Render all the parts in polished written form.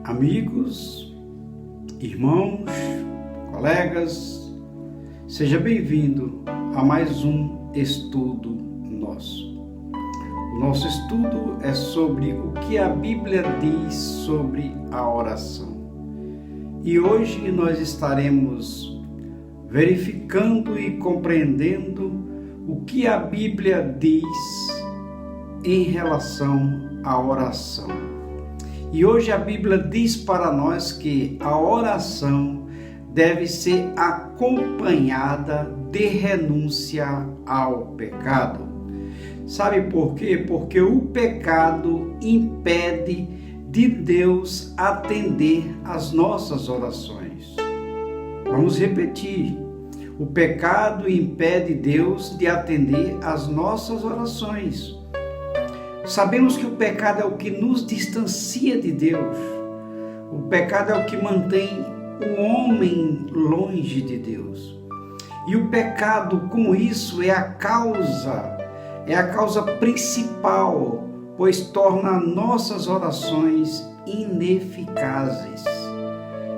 Amigos, irmãos, colegas, seja bem-vindo a mais um estudo nosso. O nosso estudo é sobre o que a Bíblia diz sobre a oração. E hoje nós estaremos verificando e compreendendo o que a Bíblia diz em relação à oração. E hoje a Bíblia diz para nós que a oração deve ser acompanhada de renúncia ao pecado. Sabe por quê? Porque o pecado impede de Deus atender às nossas orações. Vamos repetir. O pecado impede Deus de atender às nossas orações. Sabemos que o pecado é o que nos distancia de Deus. O pecado é o que mantém o homem longe de Deus. E o pecado, com isso, é a causa principal, pois torna nossas orações ineficazes.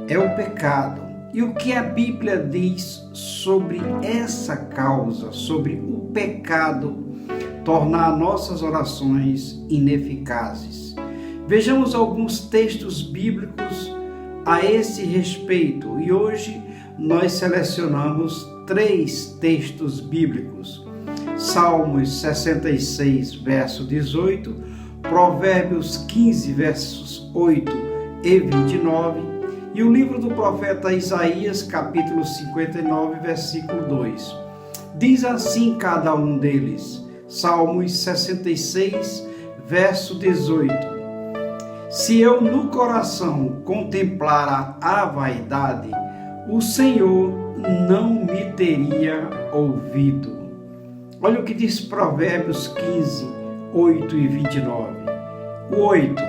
É o pecado. E o que a Bíblia diz sobre essa causa, sobre o pecado tornar nossas orações ineficazes? Vejamos alguns textos bíblicos a esse respeito. E hoje nós selecionamos 3 textos bíblicos. Salmos 66, verso 18, Provérbios 15, versos 8 e 29, e o livro do profeta Isaías, capítulo 59, versículo 2. Diz assim cada um deles. Salmos 66, verso 18. Se eu no coração contemplara a vaidade, o Senhor não me teria ouvido. Olha o que diz Provérbios 15, 8 e 29. O 8.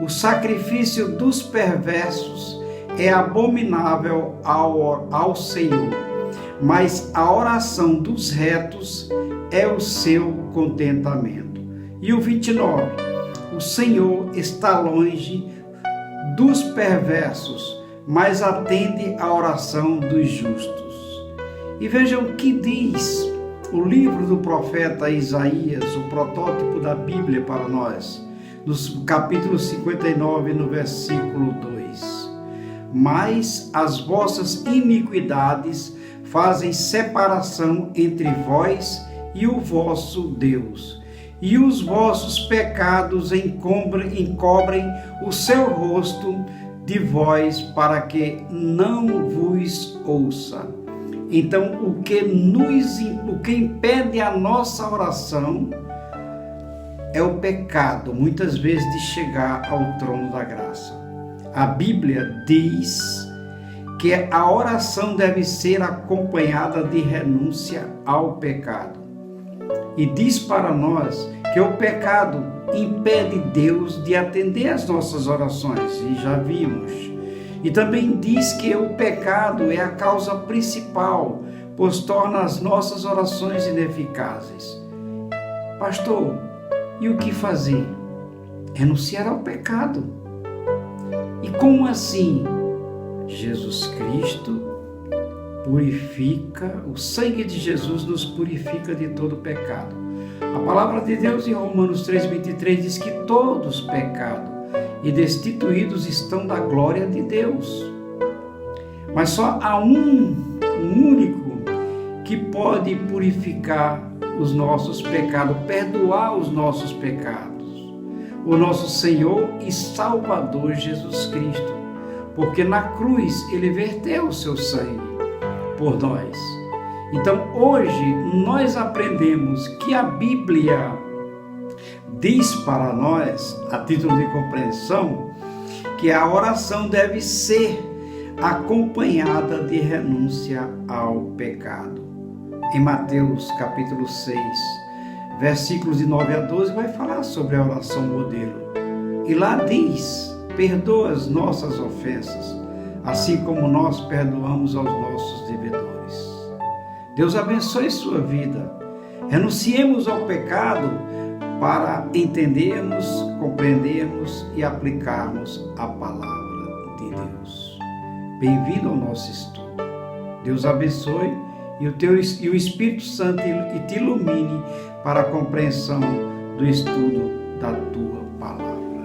O sacrifício dos perversos é abominável ao Senhor, mas a oração dos retos é o seu contentamento. E o 29. O Senhor está longe dos perversos, mas atende à oração dos justos. E vejam o que diz o livro do profeta Isaías, o protótipo da Bíblia para nós, no capítulo 59, no versículo 2. Mas as vossas iniquidades fazem separação entre vós e o vosso Deus, e os vossos pecados encobrem o seu rosto de vós, para que não vos ouça. Então, o que impede a nossa oração é o pecado, muitas vezes, de chegar ao trono da graça. A Bíblia diz que a oração deve ser acompanhada de renúncia ao pecado. E diz para nós que o pecado impede Deus de atender às nossas orações, e já vimos. E também diz que o pecado é a causa principal, pois torna as nossas orações ineficazes. Pastor, e o que fazer? Renunciar ao pecado. E como assim? Jesus Cristo purifica, o sangue de Jesus nos purifica de todo pecado. A palavra de Deus em Romanos 3,23 diz que todos pecaram e destituídos estão da glória de Deus. Mas só há um único que pode purificar os nossos pecados, perdoar os nossos pecados. O nosso Senhor e Salvador Jesus Cristo. Porque na cruz ele verteu o seu sangue por nós. Então hoje nós aprendemos que a Bíblia diz para nós, a título de compreensão, que a oração deve ser acompanhada de renúncia ao pecado. Em Mateus capítulo 6, versículos de 9 a 12, vai falar sobre a oração modelo. E lá diz: perdoa as nossas ofensas, assim como nós perdoamos aos nossos devedores. Deus abençoe sua vida. Renunciemos ao pecado para entendermos, compreendermos e aplicarmos a palavra Bem-vindo ao nosso estudo. Deus abençoe e o Espírito Santo te ilumine para a compreensão do estudo da tua palavra.